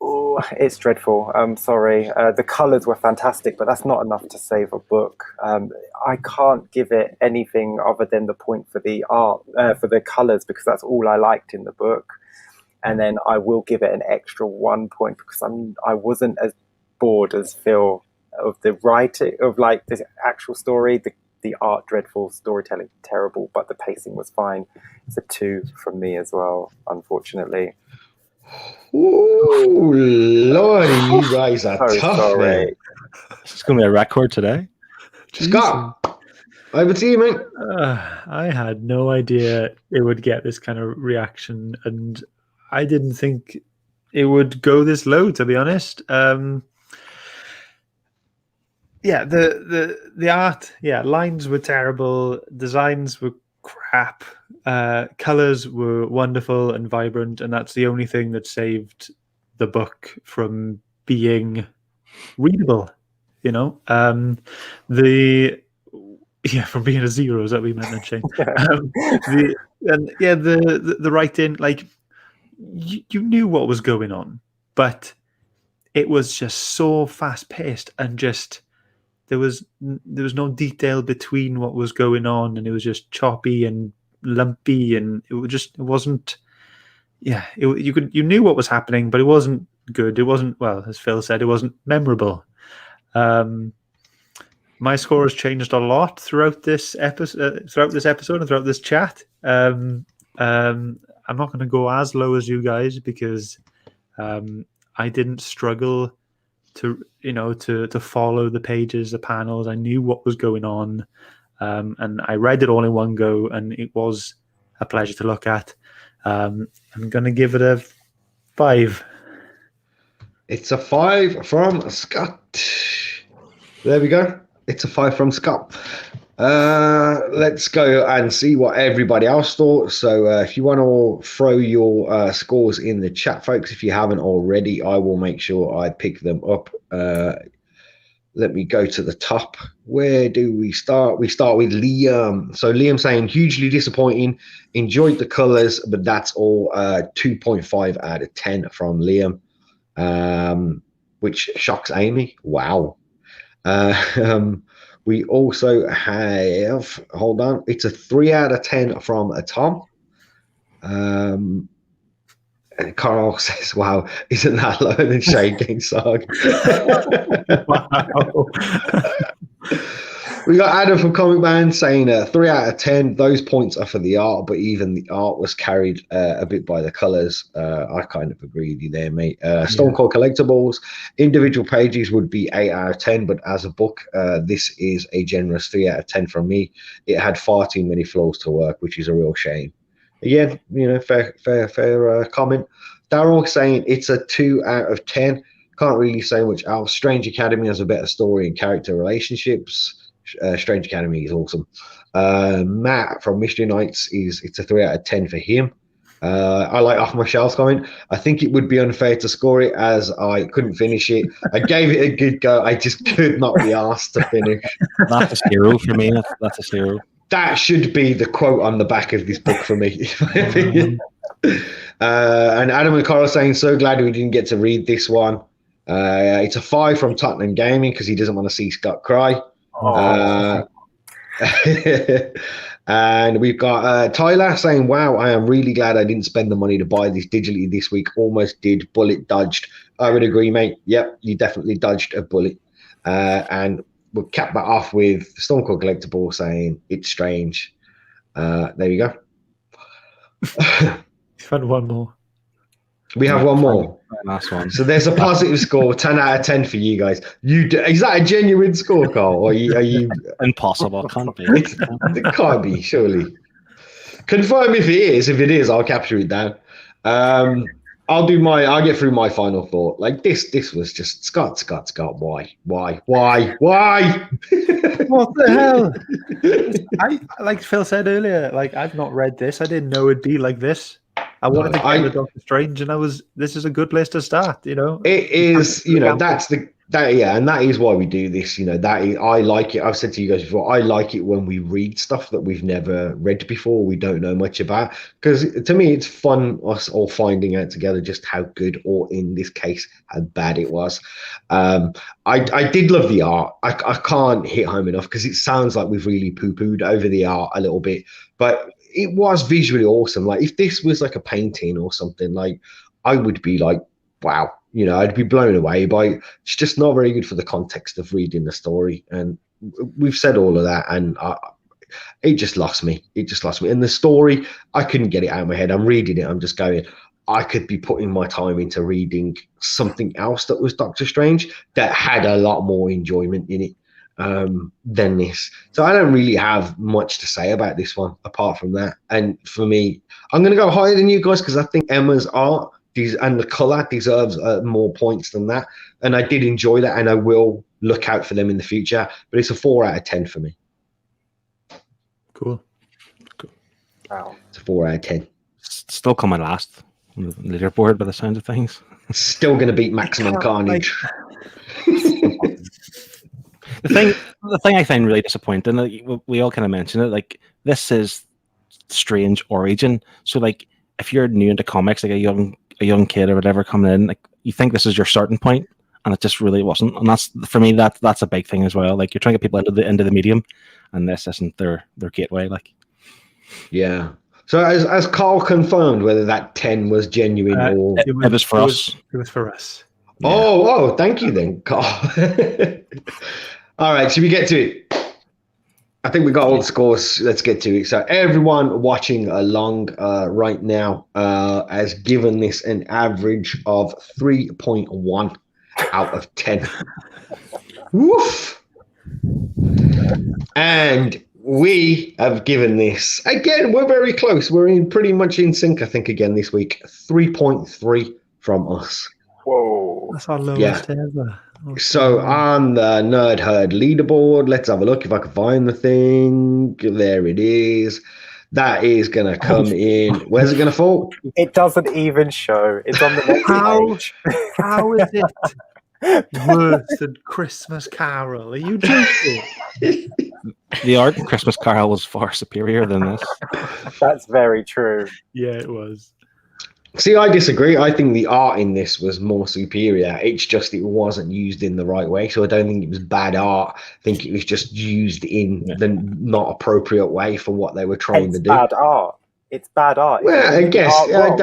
Oh, it's dreadful. I'm sorry. The colors were fantastic, but that's not enough to save a book. I can't give it anything other than the point for the art, for the colors, because that's all I liked in the book. And then I will give it an extra 1 point because I wasn't as bored as Phil of the writing of like the actual story. The art dreadful, storytelling terrible, but the pacing was fine. It's a 2 from me as well, unfortunately. Oh Lord, you guys are tough, man. It's going to be a record today. Scott, over to you, mate. I had no idea it would get this kind of reaction, and I didn't think it would go this low, to be honest. Yeah, the art, lines were terrible, designs were crap, colors were wonderful and vibrant, and that's the only thing that saved the book from being readable. You know, from being a zero, is that what we meant, Shane? The writing, like you knew what was going on, but it was just so fast paced and just there was no detail between what was going on, and it was just choppy and lumpy, and it wasn't. Yeah, you knew what was happening, but it wasn't good. It wasn't, well, as Phil said, it wasn't memorable. My score has changed a lot throughout this episode and throughout this chat. I'm not going to go as low as you guys because I didn't struggle to follow the pages, the panels. I knew what was going on, and I read it all in one go, and it was a pleasure to look at. I'm going to give it a 5. It's a 5 from Scott. There we go. It's a 5 from Scott. Let's go and see what everybody else thought. So if you want to throw your scores in the chat, folks, if you haven't already, I will make sure I pick them up. Let me go to the top. Where do we start? We start with Liam. So Liam saying, hugely disappointing. Enjoyed the colors, but that's all. 2.5 out of 10 from Liam, which shocks Amy. Wow. We also have, hold on, it's a 3 out of 10 from Tom. And Carl says, wow, isn't that lower than Shane King Song? Wow. We got Adam from Comic Man saying 3 out of 10. Those points are for the art, but even the art was carried a bit by the colors. I kind of agree with you there, mate. Stone Cold Collectibles, individual pages would be 8 out of 10, but as a book, this is a generous 3 out of 10 from me. It had far too many flaws to work, which is a real shame. Again, fair comment. Daryl saying it's a 2 out of 10. Can't really say much else. Strange Academy has a better story and character relationships. Strange Academy is awesome. Matt from Mystery Nights it's a 3 out of 10 for him. I like Off My Shelf comment. I think it would be unfair to score it as I couldn't finish it. I gave it a good go. I just could not be asked to finish. That's a 0 for me. That's a 0. That should be the quote on the back of this book for me. And Adam and Carl saying, so glad we didn't get to read this one. It's a 5 from Tottenham Gaming because he doesn't want to see Scott cry. And we've got Tyler saying, wow, I am really glad I didn't spend the money to buy this digitally this week. Almost did. Bullet dodged. I would agree, mate. Yep, you definitely dodged a bullet. And we'll cap that off with Stone Cold Collectible saying it's strange. There you go. You've had one more. We have one more. Last one. So there's a positive score, 10 out of 10 for you guys. Is that a genuine score, Carl? Or are you Impossible? Can't be. It can't be, surely. Confirm if it is. If it is, I'll capture it down. I'll get through my final thought. Like this was just Scott. Why? What the hell? I like Phil said earlier, like I've not read this. I didn't know it'd be like this. I wanted to get with Doctor Strange, and this is a good place to start. It is. And that is why we do this. I like it. I've said to you guys before, I like it when we read stuff that we've never read before, we don't know much about, because to me it's fun us all finding out together just how good, or in this case how bad it was. I did love the art. I can't hit home enough because it sounds like we've really poo-pooed over the art a little bit, but it was visually awesome. Like if this was like a painting or something, like I would be like, wow, I'd be blown away by it. It's just not very good for the context of reading the story. And we've said all of that, and it just lost me. And the story, I couldn't get it out of my head. I'm reading it. I'm just going, I could be putting my time into reading something else that was Doctor Strange that had a lot more enjoyment in it than this. So I don't really have much to say about this one apart from that. And for me, I'm going to go higher than you guys because I think Emma's art and the color deserves more points than that. And I did enjoy that, and I will look out for them in the future. But it's a 4 out of 10 for me. Cool. Wow. It's a 4 out of 10. Still coming last on the leaderboard by the sounds of things. Still going to beat Maximum Carnage. the thing I find really disappointing, like, we all kind of mentioned it, like this is strange origin. So like if you're new into comics, like a young kid or whatever coming in, like you think this is your starting point, and it just really wasn't. And that's, for me, that's a big thing as well. Like you're trying to get people into the medium, and this isn't their gateway. Like, yeah. So as Carl confirmed whether that 10 was genuine or it was for us. It was for us. Yeah. Oh, thank you then, Carl. All right, should we get to it? I think we got all the scores. Let's get to it. So everyone watching along right now has given this an average of 3.1 out of 10. Woof. And we have given this, again, we're very close. We're pretty much in sync, I think, again this week. 3.3 from us. Whoa. That's our lowest ever. So on the Nerd Herd leaderboard, let's have a look if I can find the thing. There it is. That is going to come in. Where's it going to fall? It doesn't even show. It's on the next page. How is it worse than Christmas Carol? Are you joking? The art in Christmas Carol was far superior than this. That's very true. Yeah, it was. See, I disagree. I think the art in this was more superior. It's just it wasn't used in the right way. So I don't think it was bad art. I think it was just used in the not appropriate way for what they were trying to do. Bad art. It's bad art. Well, I guess. Bad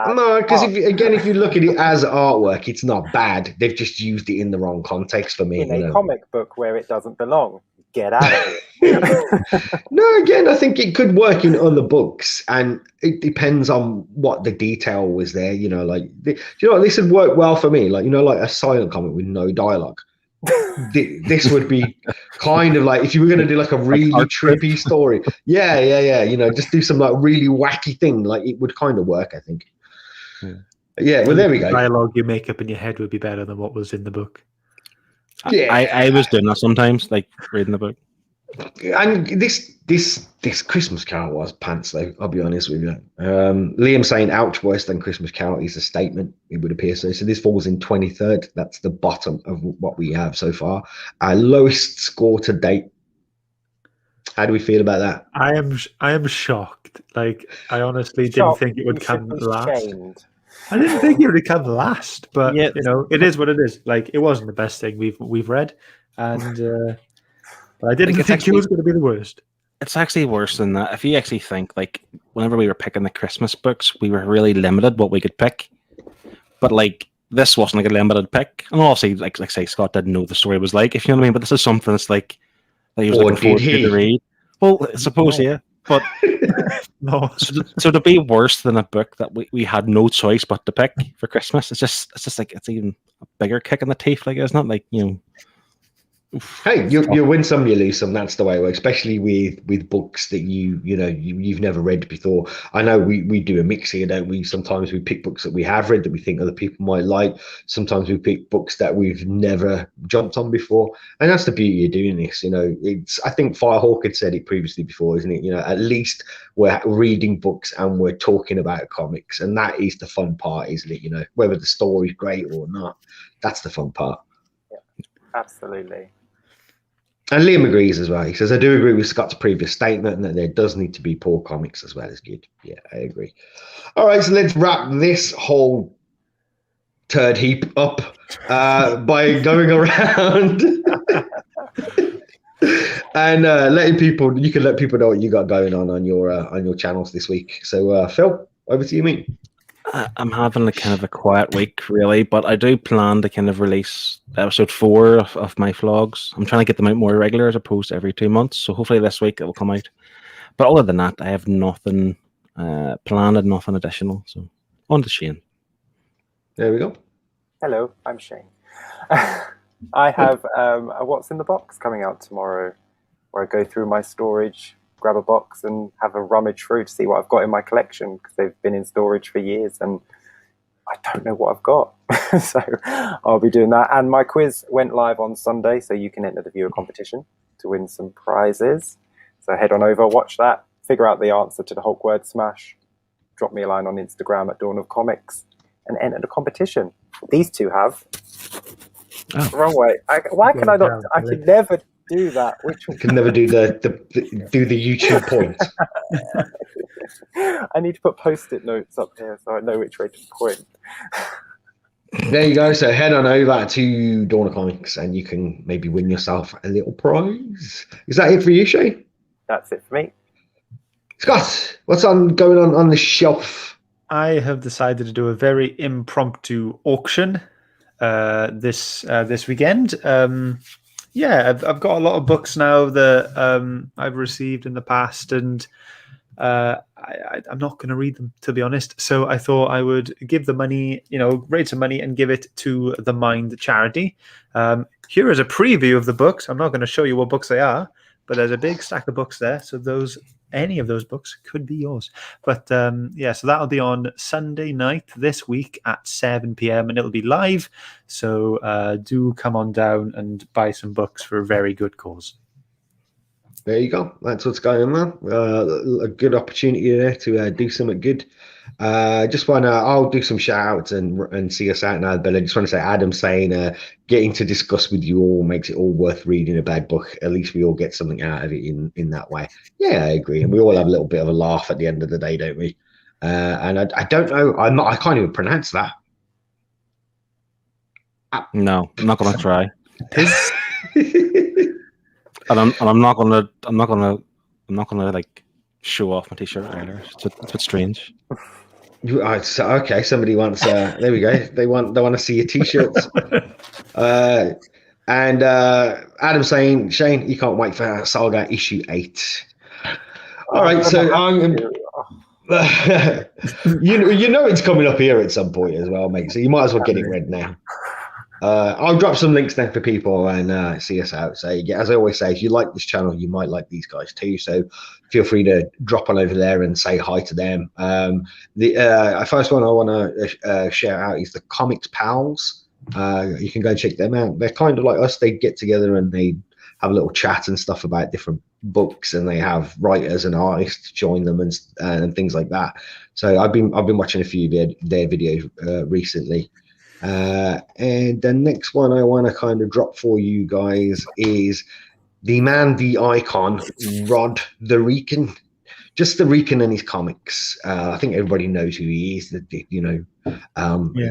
No, because art. if you look at it as artwork, it's not bad. They've just used it in the wrong context for me. In a comic book where it doesn't belong. Get out of it. No, again, I think it could work in other books, and it depends on what the detail was there. You know, like this would work well for me. Like like a silent comic with no dialogue. This would be kind of like if you were going to do like a really trippy story. Yeah. Just do some like really wacky thing. Like it would kind of work, I think. Yeah. Well, there we go. Dialogue you make up in your head would be better than what was in the book. Yeah, I was doing that sometimes, like reading the book. And this Christmas Carol was pants, though. I'll be honest with you. Liam saying "ouch" worse than Christmas Carol is a statement. It would appear so. So this falls in 23rd. That's the bottom of what we have so far. Our lowest score to date. How do we feel about that? I am shocked. Like I honestly didn't think it would come last. Shamed. I didn't think it would come last, but Yeah. it is what it is. Like it wasn't the best thing we've read, and but I didn't think it was going to be the worst. It's actually worse than that. If you actually think, like, whenever we were picking the Christmas books, we were really limited what we could pick. But like this wasn't like a limited pick, and obviously, like say Scott didn't know what the story was like, if you know what I mean. But this is something that's like that he was looking forward to read. Well, I suppose yeah. But No. so to be worse than a book that we had no choice but to pick for Christmas, it's just like it's even a bigger kick in the teeth. Like it's not like oof. Hey, you win some, you lose some. That's the way it works, especially with books that you've never read before. I know we do a mix here, don't we? Sometimes we pick books that we have read that we think other people might like. Sometimes we pick books that we've never jumped on before, and that's the beauty of doing this. I think Firehawk had said it previously before, isn't it? At least we're reading books and we're talking about comics, and that is the fun part, isn't it? Whether the story's great or not, that's the fun part. Yeah, absolutely. And Liam agrees as well. He says, I do agree with Scott's previous statement and that there does need to be poor comics as well as good. Yeah, I agree. All right, so let's wrap this whole turd heap up by going around and you can let people know what you got going on your channels this week. So Phil, over to you, mate. I'm having a kind of a quiet week, really, but I do plan to kind of release episode 4 of my vlogs. I'm trying to get them out more regular as opposed to every 2 months. So hopefully this week it will come out. But other than that, I have nothing planned and nothing additional. So on to Shane. There we go. Hello, I'm Shane. I have a What's in the Box coming out tomorrow, where I go through my storage, grab a box and have a rummage through to see what I've got in my collection, because they've been in storage for years and I don't know what I've got. So I'll be doing that. And my quiz went live on Sunday, so you can enter the viewer competition to win some prizes. So head on over, watch that, figure out the answer to the Hulk word smash, drop me a line on Instagram at Dawn of Comics and enter the competition. These two have Wrong way. Why can I not? I can never do that. Which You can never do the YouTube point. I need to put post-it notes up here so I know which way to point. There you go. So head on over to Dawn Comics and you can maybe win yourself a little prize. Is that it for you, Shane? That's it for me. Scott, what's going on the shelf? I have decided to do a very impromptu auction this weekend. I've got a lot of books now that I've received in the past, and I'm not going to read them, to be honest. So I thought I would give the money, raise some money and give it to the Mind charity. Here is a preview of the books. I'm not going to show you what books they are, but there's a big stack of books there. So any of those books could be yours. But so that'll be on Sunday night this week at 7 p.m. and it'll be live. So do come on down and buy some books for a very good cause. There you go. That's what's going on. A good opportunity there to do something good. I'll do some shout outs and see us out now. But I just want to say, Adam saying, getting to discuss with you all makes it all worth reading a bad book. At least we all get something out of it in that way. Yeah, I agree. And we all have a little bit of a laugh at the end of the day, don't we? And I don't know. I can't even pronounce that. No, I'm not going to try. And I'm not gonna like show off my t-shirt either. It's a bit strange. Okay, somebody wants. There we go. They want to see your t-shirts. And Adam saying, Shane, you can't wait for Saga issue 8. All right, so you know it's coming up here at some point as well, mate. So you might as well get it read now. I'll drop some links there for people and see us out. So yeah, as I always say, if you like this channel, you might like these guys too. So feel free to drop on over there and say hi to them. The first one I want to share out is the Comics Pals. You can go check them out. They're kind of like us. They get together and they have a little chat and stuff about different books, and they have writers and artists join them and things like that. So I've been watching a few of their videos recently. And the next one I want to kind of drop for you guys is the man, the icon, Rod the Rican. Just the Rican and his comics. I think everybody knows who he is.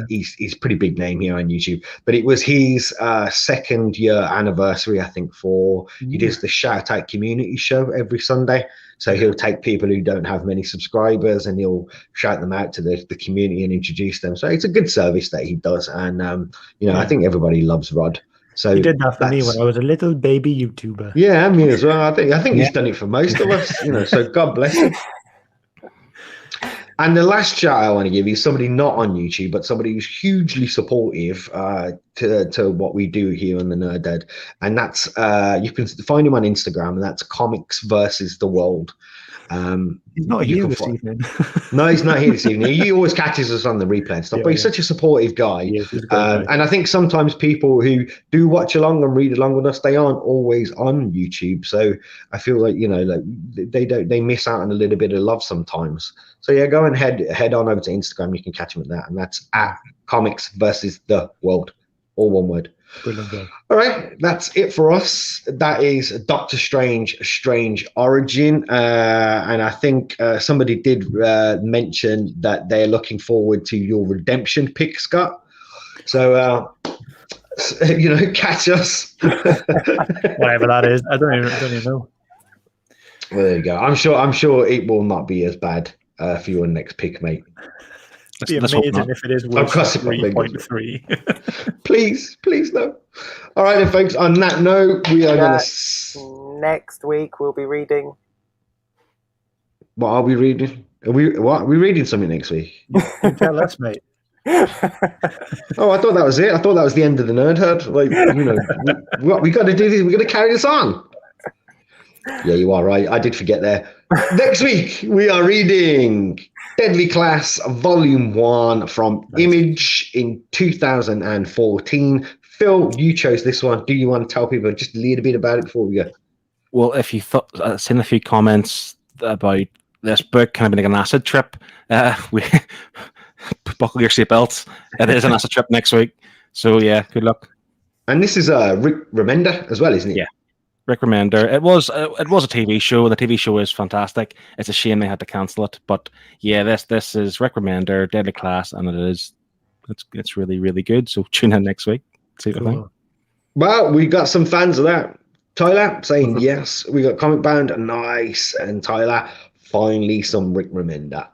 He's a pretty big name here on YouTube. But it was his second year anniversary, I think, he does the Shout Out community show every Sunday. So he'll take people who don't have many subscribers and he'll shout them out to the community and introduce them. So it's a good service that he does. And, I think everybody loves Rod. So he did that for me when I was a little baby YouTuber. Yeah, me as well. I think he's done it for most of us, so God bless him. And the last shout I want to give you is somebody not on YouTube, but somebody who's hugely supportive to what we do here on the Nerd Dead. And that's you can find him on Instagram, and that's Comics versus the World. He's not here this evening. No, he's not here this evening. He always catches us on the replay and stuff, but he's such a supportive guy. And I think sometimes people who do watch along and read along with us, they aren't always on YouTube. So I feel like, they miss out on a little bit of love sometimes. So yeah, go and head on over to Instagram. You can catch him at that. And that's at Comics versus the World. All one word. Brilliant. All right, that's it for us. That is Doctor Strange Origin. And I think somebody did mention that they're looking forward to your redemption pick, Scott. So, catch us. Whatever that is. I don't even know. Well, there you go. I'm sure it will not be as bad for your next pick, mate. It'd be amazing if it is worth 3.3. Please no. All right, then, folks. On that note, we are going to. Next week we'll be reading. What are we reading? Are we reading something next week? You tell us, mate. Oh, I thought that was it. I thought that was the end of the Nerd Herd. We got to do this. We got to carry this on. Yeah, you are right. I did forget there. Next week we are reading Deadly Class Volume 1 from Image in 2014. Phil, you chose this one. Do you want to tell people just a little bit about it before we go? Well, if you thought, I've seen a few comments about this book kind of being like an acid trip. We buckle your seatbelts. It is an acid trip next week. So yeah, good luck. And this is Rick Remender as well, isn't it? Yeah. Rick Remender. It was a TV show. The TV show is fantastic. It's a shame they had to cancel it. But yeah, this is Rick Remender, Deadly Class, and it's really, really good. So tune in next week. See what I think. Well, we got some fans of that. Tyler saying yes. We got Comic Bound, nice, and Tyler finally some Rick Remender.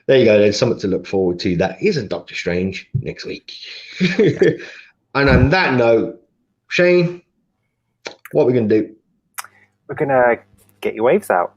There you go. There's something to look forward to. That isn't Doctor Strange next week. And on that note, Shane, what are we gonna do? We're gonna get your waves out.